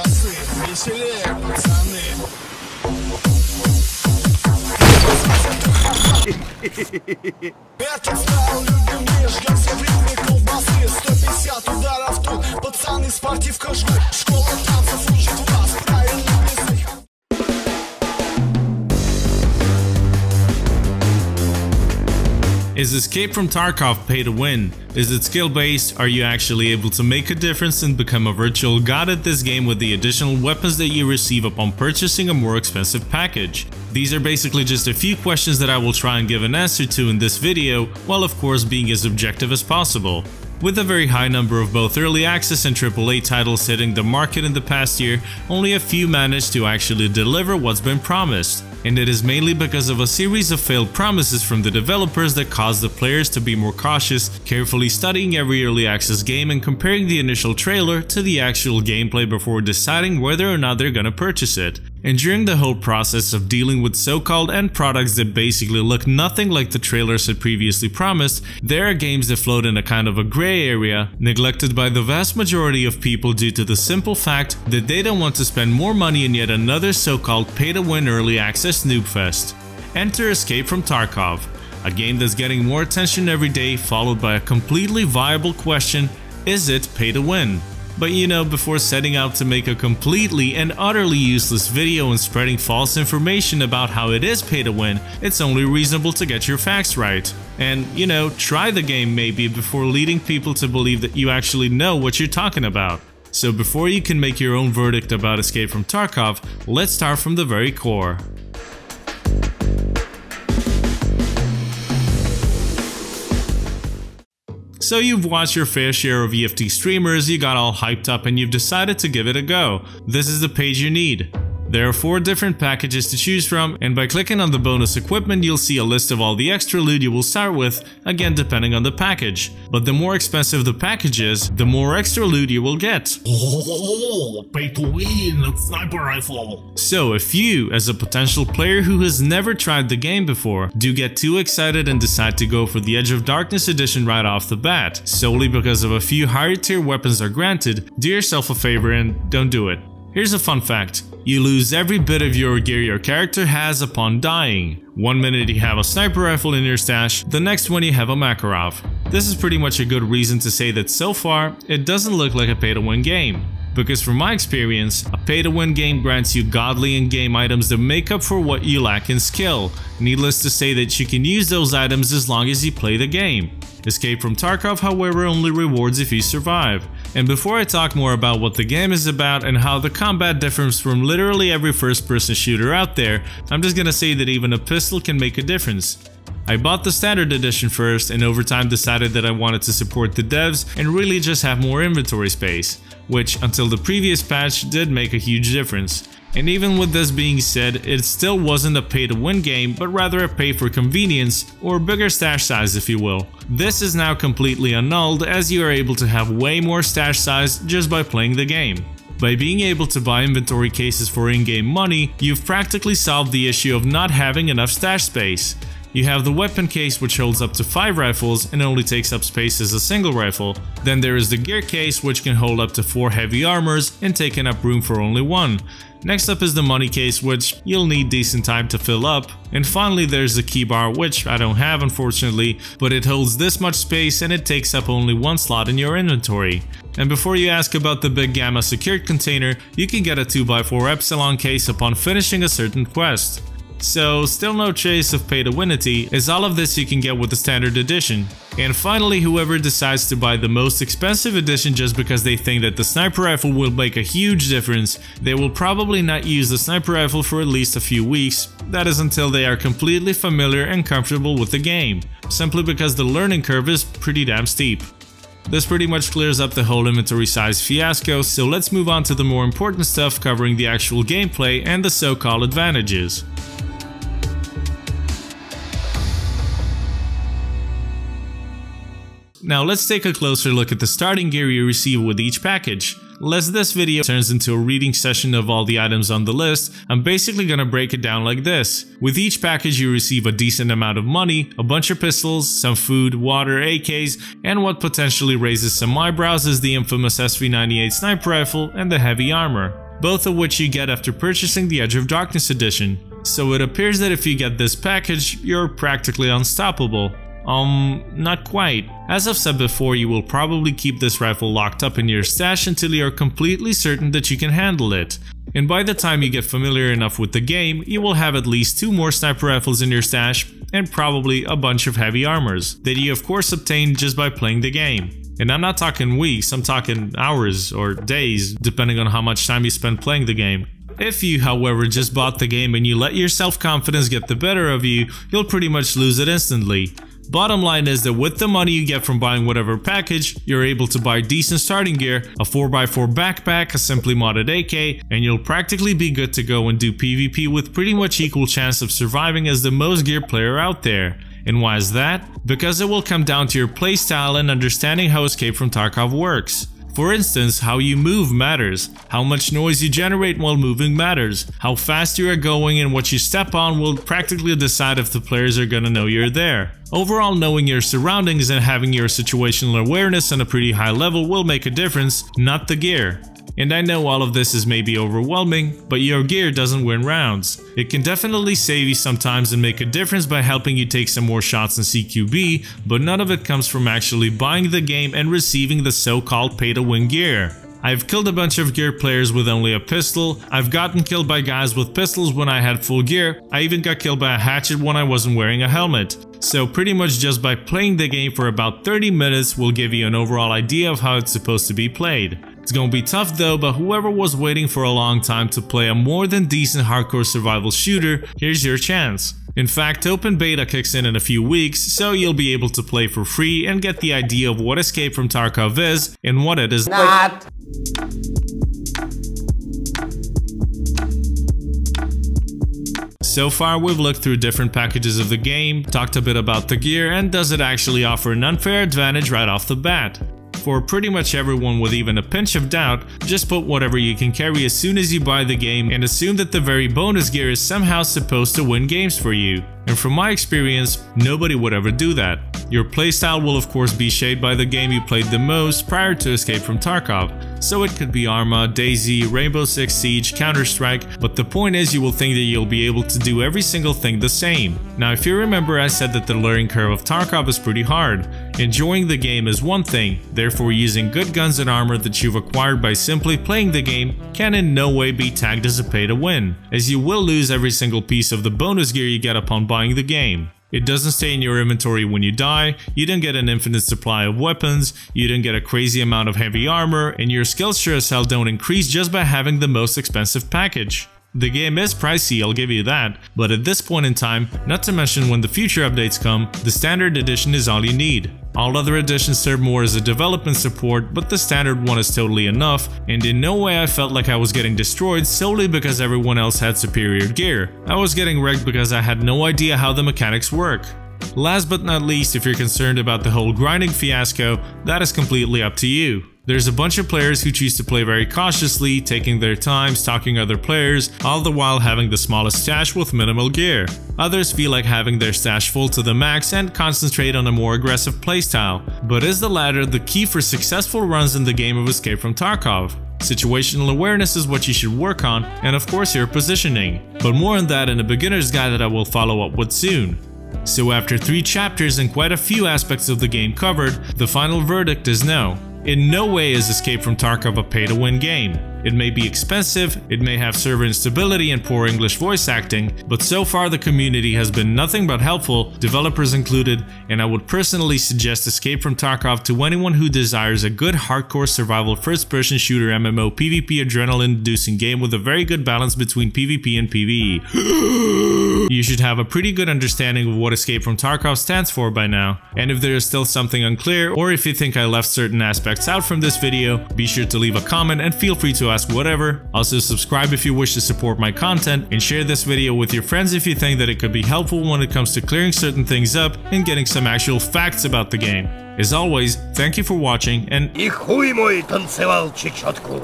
разы веселее, пацаны. Этот стал людям нежно, все в ритме колбасы. 150 ударов тут, пацаны, спортивка жгут. Школа танцев учит вас правильно писать. Is Escape from Tarkov pay to win? Is it skill based? Are you actually able to make a difference and become a virtual god at this game with the additional weapons that you receive upon purchasing a more expensive package? These are basically just a few questions that I will try and give an answer to in this video, while of course being as objective as possible. With a very high number of both early access and AAA titles hitting the market in the past year, only a few managed to actually deliver what's been promised. And it is mainly because of a series of failed promises from the developers that caused the players to be more cautious, carefully studying every early access game and comparing the initial trailer to the actual gameplay before deciding whether or not they're gonna purchase it. And during the whole process of dealing with so-called end products that basically look nothing like the trailers had previously promised, there are games that float in a kind of a gray area, neglected by the vast majority of people due to the simple fact that they don't want to spend more money in yet another so-called pay-to-win early access noob fest. Enter Escape from Tarkov, a game that's getting more attention every day, followed by a completely viable question: is it pay to win? But you know, before setting out to make a completely and utterly useless video and spreading false information about how it is pay to win, it's only reasonable to get your facts right. And, you know, try the game maybe before leading people to believe that you actually know what you're talking about. So before you can make your own verdict about Escape from Tarkov, let's start from the very core. So you've watched your fair share of EFT streamers, you got all hyped up and you've decided to give it a go. This is the page you need. There are 4 different packages to choose from, and by clicking on the bonus equipment you'll see a list of all the extra loot you will start with, again depending on the package. But the more expensive the package is, the more extra loot you will get. Oh, pay to win, it's sniper rifle. So if you, as a potential player who has never tried the game before, do get too excited and decide to go for the Edge of Darkness edition right off the bat, solely because of a few higher tier weapons are granted, do yourself a favor and don't do it. Here's a fun fact. You lose every bit of your gear your character has upon dying. One minute you have a sniper rifle in your stash, the next one you have a Makarov. This is pretty much a good reason to say that so far, it doesn't look like a pay-to-win game. Because from my experience, a pay-to-win game grants you godly in-game items that make up for what you lack in skill. Needless to say that you can use those items as long as you play the game. Escape from Tarkov, however, only rewards if you survive. And before I talk more about what the game is about and how the combat differs from literally every first-person shooter out there, I'm just gonna say that even a pistol can make a difference. I bought the standard edition first and over time decided that I wanted to support the devs and really just have more inventory space, which until the previous patch did make a huge difference. And even with this being said, it still wasn't a pay-to-win game, but rather a pay for convenience, or bigger stash size if you will. This is now completely annulled as you are able to have way more stash size just by playing the game. By being able to buy inventory cases for in-game money, you've practically solved the issue of not having enough stash space. You have the weapon case which holds up to 5 rifles and only takes up space as a single rifle. Then there is the gear case which can hold up to 4 heavy armors and taking up room for only 1. Next up is the money case which you'll need decent time to fill up. And finally there's the key bar which I don't have unfortunately, but it holds this much space and it takes up only 1 slot in your inventory. And before you ask about the Big Gamma secured container, you can get a 2x4 Epsilon case upon finishing a certain quest. So still no trace of pay-to-winity, as all of this you can get with the standard edition. And finally, whoever decides to buy the most expensive edition just because they think that the sniper rifle will make a huge difference, they will probably not use the sniper rifle for at least a few weeks, that is until they are completely familiar and comfortable with the game, simply because the learning curve is pretty damn steep. This pretty much clears up the whole inventory size fiasco, so let's move on to the more important stuff covering the actual gameplay and the so-called advantages. Now let's take a closer look at the starting gear you receive with each package. Lest this video turns into a reading session of all the items on the list, I'm basically gonna break it down like this. With each package you receive a decent amount of money, a bunch of pistols, some food, water, AKs, and what potentially raises some eyebrows is the infamous SV98 sniper rifle and the heavy armor. both of which you get after purchasing the Edge of Darkness edition. So it appears that if you get this package, you're practically unstoppable. Not quite. As I've said before, you will probably keep this rifle locked up in your stash until you are completely certain that you can handle it. And by the time you get familiar enough with the game, you will have at least 2 more sniper rifles in your stash and probably a bunch of heavy armors that you of course obtained just by playing the game. And I'm not talking weeks, I'm talking hours or days, depending on how much time you spend playing the game. If you, however, just bought the game and you let your self-confidence get the better of you, you'll pretty much lose it instantly. Bottom line is that with the money you get from buying whatever package, you're able to buy decent starting gear, a 4x4 backpack, a simply modded AK, and you'll practically be good to go and do PvP with pretty much equal chance of surviving as the most gear player out there. And why is that? Because it will come down to your playstyle and understanding how Escape from Tarkov works. For instance, how you move matters, how much noise you generate while moving matters, how fast you are going and what you step on will practically decide if the players are gonna know you're there. Overall, knowing your surroundings and having your situational awareness on a pretty high level will make a difference, not the gear. And I know all of this is maybe overwhelming, but your gear doesn't win rounds. It can definitely save you sometimes and make a difference by helping you take some more shots in CQB, but none of it comes from actually buying the game and receiving the so-called pay-to-win gear. I've killed a bunch of gear players with only a pistol, I've gotten killed by guys with pistols when I had full gear, I even got killed by a hatchet when I wasn't wearing a helmet. So pretty much just by playing the game for about 30 minutes will give you an overall idea of how it's supposed to be played. It's gonna be tough though, but whoever was waiting for a long time to play a more than decent hardcore survival shooter, here's your chance. In fact, open beta kicks in a few weeks, so you'll be able to play for free and get the idea of what Escape from Tarkov is and what it is not. So far we've looked through different packages of the game, talked a bit about the gear, and does it actually offer an unfair advantage right off the bat? For pretty much everyone with even a pinch of doubt, just put whatever you can carry as soon as you buy the game and assume that the very bonus gear is somehow supposed to win games for you. And from my experience, nobody would ever do that. Your playstyle will of course be shaped by the game you played the most prior to Escape from Tarkov. So it could be Arma, DayZ, Rainbow Six Siege, Counter-Strike, but the point is you will think that you'll be able to do every single thing the same. Now if you remember, I said that the learning curve of Tarkov is pretty hard. Enjoying the game is one thing, therefore using good guns and armor that you've acquired by simply playing the game can in no way be tagged as a pay to win, as you will lose every single piece of the bonus gear you get upon buying the game. It doesn't stay in your inventory when you die, you don't get an infinite supply of weapons, you don't get a crazy amount of heavy armor, and your skills sure as hell don't increase just by having the most expensive package. The game is pricey, I'll give you that, but at this point in time, not to mention when the future updates come, the standard edition is all you need. All other editions serve more as a development support, but the standard one is totally enough, and in no way I felt like I was getting destroyed solely because everyone else had superior gear. I was getting wrecked because I had no idea how the mechanics work. Last but not least, if you're concerned about the whole grinding fiasco, that is completely up to you. There's a bunch of players who choose to play very cautiously, taking their time, stalking other players, all the while having the smallest stash with minimal gear. Others feel like having their stash full to the max and concentrate on a more aggressive playstyle. But is the latter the key for successful runs in the game of Escape from Tarkov? Situational awareness is what you should work on, and of course your positioning. But more on that in a beginner's guide that I will follow up with soon. So after 3 chapters and quite a few aspects of the game covered, the final verdict is no. In no way is Escape from Tarkov a pay-to-win game. It may be expensive, it may have server instability and poor English voice acting, but so far the community has been nothing but helpful, developers included, and I would personally suggest Escape from Tarkov to anyone who desires a good hardcore survival first-person shooter MMO PvP adrenaline-inducing game with a very good balance between PvP and PvE. You should have a pretty good understanding of what Escape from Tarkov stands for by now, and if there is still something unclear, or if you think I left certain aspects out from this video, be sure to leave a comment and feel free to ask whatever. Also subscribe if you wish to support my content, and share this video with your friends if you think that it could be helpful when it comes to clearing certain things up and getting some actual facts about the game. As always, thank you for watching, and И хуй мой танцевал чечетку,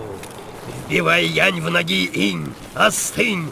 вбивая янь в ноги инь, остынь.